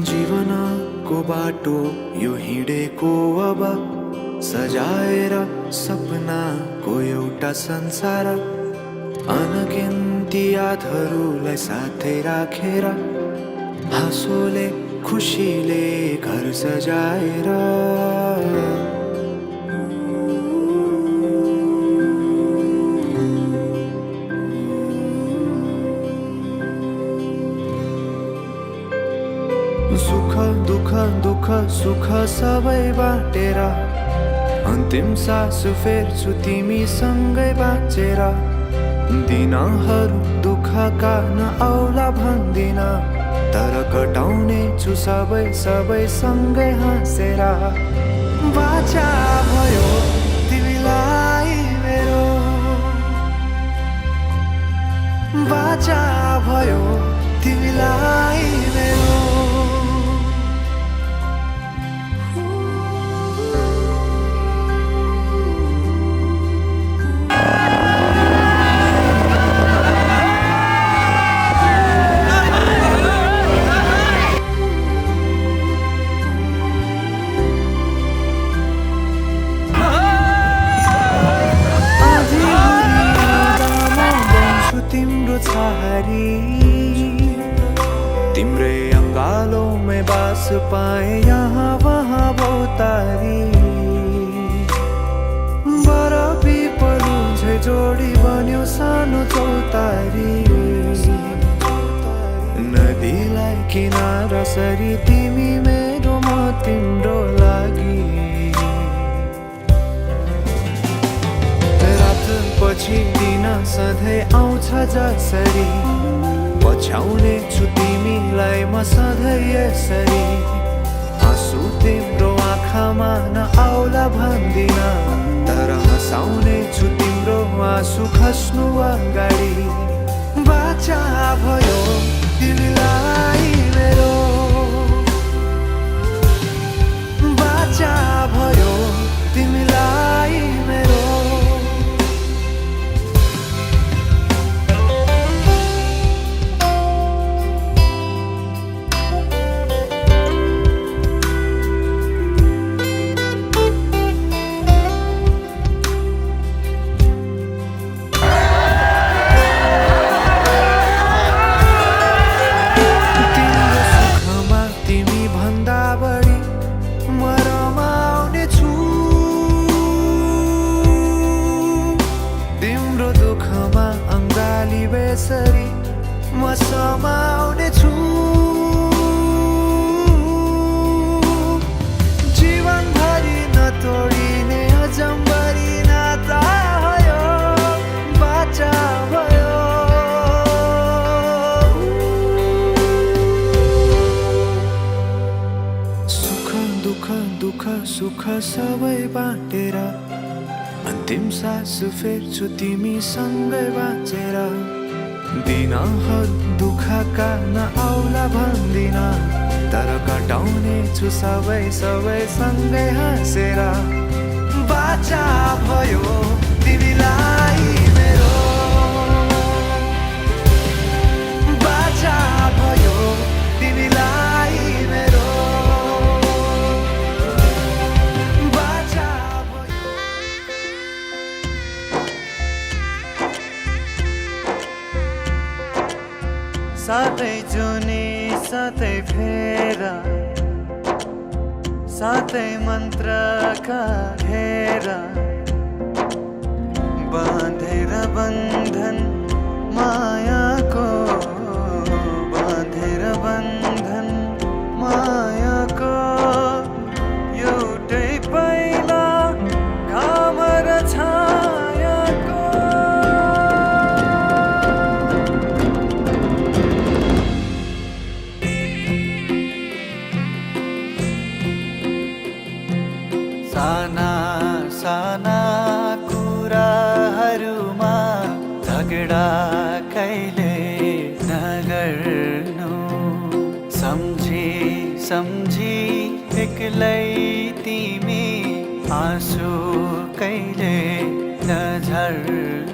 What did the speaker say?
जीवनको बाटो यो हिँडेको अब सजाएर सपनाको एउटा संसार, अनगिन्ती यादहरूलाई साथै राखेर हाँसोले खुसीले घर सजाएर सुख दुःख दुःख सुख सबै बाटेर अन्तिम सास फेर्छु तिमीसँगै बाँचेर। दिनहरू दुःखका नआउला भन्दिन, तर कटाउने छु सबै सबै सँगै हाँसेर। बाचा भयो तिमीलाई मेरो, बाचा भयो तिमीलाई मेरो। तिम्रो छहारी तिम्रै अङ्गालोमै बास पाए यहाँ वहाँ बहुतारी। बर पिपलु झै जोडी बन्यो सानो चौतारी, नदीलाई किनारा सरी तिमी मेरो म तिम्रो लागि। पछि दिन सधैँ आउँछ जसरी, पछ्याउने छु तिमीलाई म सधैँ यसरी। आँसु तिम्रो आँखामा नआउला भन्दिन, तर हँसाउने छु तिम्रो आँसु खस्नु अगाडि। बाचा भयो तिमीलाई मेरो, बाचा भयो तिमीलाई मेरो। तिम्रो दुःखमा अङ्गाली बेसरी म समाउने छु। जीवनभरि नतोडिने अजम्बरी नाता भयो, बाचा भयो। सुख दुःख दुःख सुख सबै बाटेर अन्तिम सास फेर्छु तिमीसँगै बाँचेर। दिनहरू दुःखका नआउला भन्दिन, तर कटाउने छु सबै सबै सँगै हाँसेर। बाचा भयो तिमीलाई मेरो, बाचा भयो तिमीलाई मेरो। साथै जुनी साथै फेरा, साथै मन्त्रका घेरा, बाँधेर बन्धन मायाको, बाँधेर बन्धन मायाको। एउटै पहिला घाम र छायाको। साना साना कुराहरूमा झगडा कहिले नगर्नु, सम्झी सम्झी एक्लै तिमी आँसु कहिले नझर्नु।